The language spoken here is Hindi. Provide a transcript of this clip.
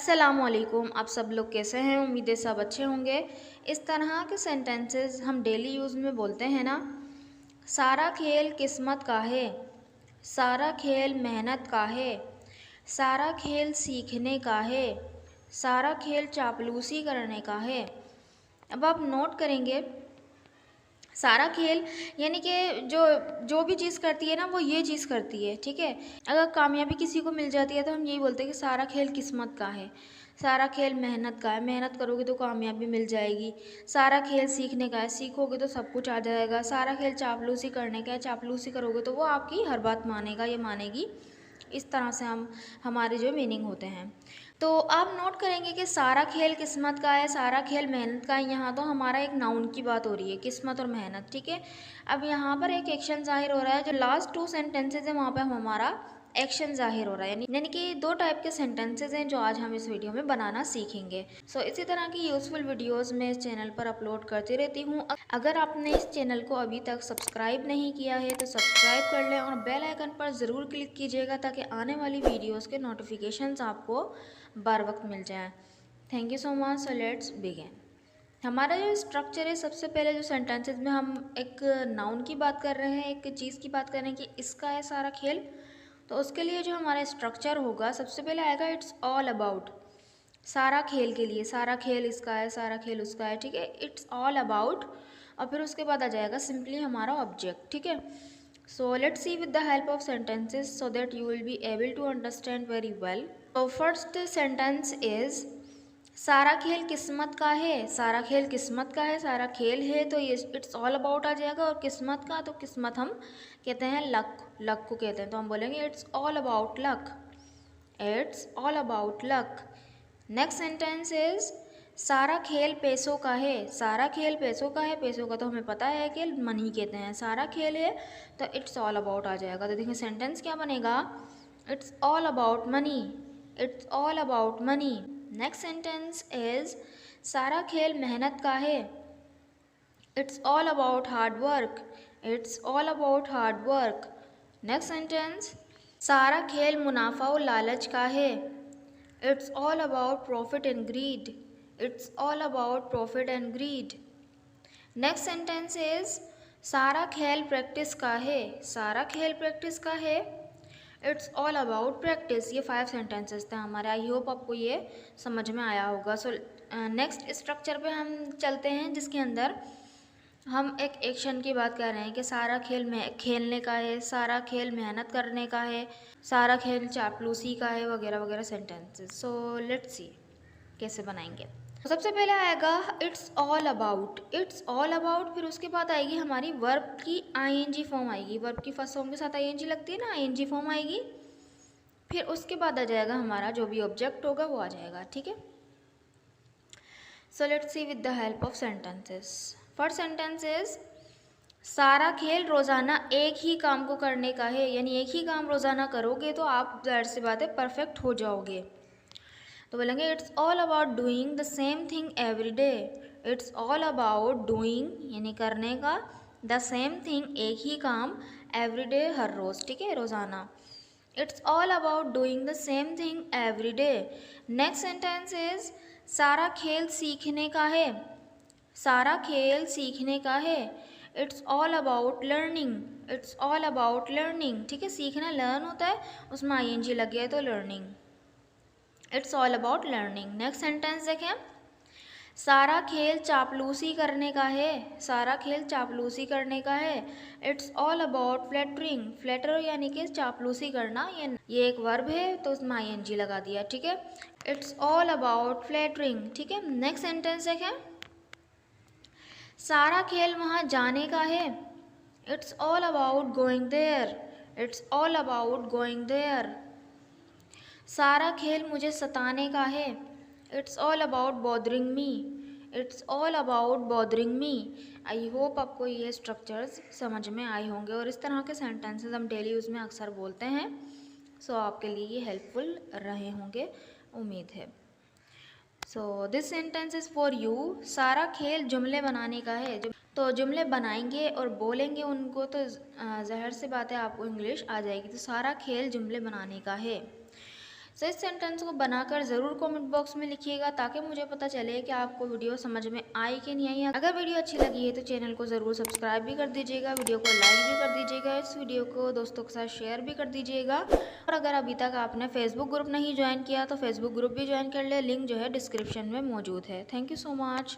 अस्सलामुअलैकुम। आप सब लोग कैसे हैं? उम्मीद है सब अच्छे होंगे। इस तरह के सेंटेंसेस हम डेली यूज़ में बोलते हैं ना। सारा खेल किस्मत का है, सारा खेल मेहनत का है, सारा खेल सीखने का है, सारा खेल चापलूसी करने का है। अब आप नोट करेंगे, सारा खेल यानी कि जो जो भी चीज़ करती है ना वो ये चीज़ करती है, ठीक है। अगर कामयाबी किसी को मिल जाती है तो हम यही बोलते हैं कि सारा खेल किस्मत का है, सारा खेल मेहनत का है, मेहनत करोगे तो कामयाबी मिल जाएगी। सारा खेल सीखने का है, सीखोगे तो सब कुछ आ जाएगा। सारा खेल चापलूसी करने का है, चापलूसी करोगे तो वो आपकी हर बात मानेगा या मानेगी। इस तरह से हमारे जो मीनिंग होते हैं। तो आप नोट करेंगे कि सारा खेल किस्मत का है, सारा खेल मेहनत का है। यहाँ तो हमारा एक नाउन की बात हो रही है, किस्मत और मेहनत, ठीक है। अब यहाँ पर एक एक्शन जाहिर हो रहा है, जो लास्ट टू सेंटेंसेज है वहाँ पे हमारा एक्शन जाहिर हो रहा है। यानी कि दो टाइप के सेंटेंसेज हैं जो आज हम इस वीडियो में बनाना सीखेंगे। इसी तरह की यूज़फुल वीडियोस मैं इस चैनल पर अपलोड करती रहती हूँ। अगर आपने इस चैनल को अभी तक सब्सक्राइब नहीं किया है तो सब्सक्राइब कर लें और बेल आइकन पर ज़रूर क्लिक कीजिएगा ताकि आने वाली वीडियोस के नोटिफिकेशंस आपको बर वक्त मिल जाए। Thank you so much. So let's begin. हमारा जो स्ट्रक्चर है, सबसे पहले जो सेंटेंसेस में हम एक नाउन की बात कर रहे हैं, एक चीज़ की बात कर रहे हैं कि इसका है सारा खेल, तो उसके लिए जो हमारा स्ट्रक्चर होगा सबसे पहले आएगा इट्स ऑल अबाउट। सारा खेल के लिए सारा खेल इसका है, सारा खेल उसका है, ठीक है। इट्स ऑल अबाउट और फिर उसके बाद आ जाएगा सिंपली हमारा ऑब्जेक्ट, ठीक है। So let's see with the help of sentences so that you will be able to understand very well. तो फर्स्ट सेंटेंस इज सारा खेल किस्मत का है, सारा खेल किस्मत का है, सारा खेल है तो ये इट्स ऑल अबाउट आ जाएगा। और किस्मत का, तो किस्मत हम कहते हैं लक, लक को कहते हैं, तो हम बोलेंगे it's all about luck, it's all about luck. Next sentence is सारा खेल पैसों का है, सारा खेल पैसों का है, पैसों का तो हमें पता है कि मनी कहते हैं। सारा खेल है तो इट्स ऑल अबाउट आ जाएगा। तो देखिए सेंटेंस क्या बनेगा, it's all about money, it's all about money. Next sentence is सारा खेल मेहनत का है, it's all about hard work, it's all about hard work. Next sentence सारा खेल मुनाफा और लालच का है, it's all about profit and greed, it's all about profit and greed. Next sentence is सारा खेल प्रैक्टिस का है, सारा खेल प्रैक्टिस का है, इट्स ऑल अबाउट प्रैक्टिस। ये 5 सेंटेंसेस थे हमारे। आई होप आपको ये समझ में आया होगा। नेक्स्ट स्ट्रक्चर पे हम चलते हैं जिसके अंदर हम एक एक्शन की बात कर रहे हैं कि सारा खेल में खेलने का है, सारा खेल मेहनत करने का है, सारा खेल चापलूसी का है, वगैरह वगैरह सेंटेंसेस। सो लेट्स सी कैसे बनाएंगे। सबसे पहले आएगा it's all about, it's all about. फिर उसके बाद आएगी हमारी वर्ब की आईएनजी फॉर्म आएगी। वर्ब की फर्स्ट फॉर्म के साथ आईएनजी लगती है ना, आईएनजी फॉर्म आएगी। फिर उसके बाद आ जाएगा हमारा जो भी ऑब्जेक्ट होगा वो आ जाएगा, ठीक है। So let's see with the help of sentences. First sentence is सारा खेल रोज़ाना एक ही काम को करने का है, यानी एक ही काम रोज़ाना करोगे तो आप जाहिर सी बात है परफेक्ट हो जाओगे। तो बोलेंगे it's all about doing the same thing every day, it's all about doing यानी करने का, द सेम थिंग एक ही काम, एवरी डे हर रोज़, ठीक है, रोज़ाना। It's all about doing the same thing every day. Next sentence is सारा खेल सीखने का है, सारा खेल सीखने का है, it's all about learning, it's all about learning, ठीक है। सीखना लर्न होता है, उसमें आईएनजी लग गया है तो learning, it's all about learning. Next sentence देखें, सारा खेल चापलूसी करने का है, सारा खेल चापलूसी करने का है, it's all about flattering, flatter यानी कि चापलूसी करना, ये एक वर्ब है तो उसमें आईएनजी लगा दिया, ठीक है। इट्स ऑल अबाउट फ्लैटरिंग, ठीक है। नेक्स्ट सेंटेंस देखें, सारा खेल वहाँ जाने का है, it's all about going there, it's all about going there. सारा खेल मुझे सताने का है, it's all about bothering me, it's all about bothering me. I hope आपको ये स्ट्रक्चर्स समझ में आए होंगे और इस तरह के सेंटेंसेस हम डेली यूज़ में अक्सर बोलते हैं। आपके लिए ये हेल्पफुल रहे होंगे, उम्मीद है। This sentence is for you. सारा खेल जुमले बनाने का है, तो जुमले बनाएंगे और बोलेंगे उनको तो ज़ाहिर सी बात है आपको इंग्लिश आ जाएगी। तो सारा खेल जुमले बनाने का है। सो इस सेंटेंस को बनाकर ज़रूर कमेंट बॉक्स में लिखिएगा ताकि मुझे पता चले कि आपको वीडियो समझ में आई कि नहीं आई। अगर वीडियो अच्छी लगी है तो चैनल को ज़रूर सब्सक्राइब भी कर दीजिएगा, वीडियो को लाइक भी कर दीजिएगा, इस वीडियो को दोस्तों के साथ शेयर भी कर दीजिएगा। और अगर अभी तक आपने फेसबुक ग्रुप नहीं ज्वाइन किया तो फेसबुक ग्रुप भी ज्वाइन कर ले, लिंक जो है डिस्क्रिप्शन में मौजूद है। Thank you so much.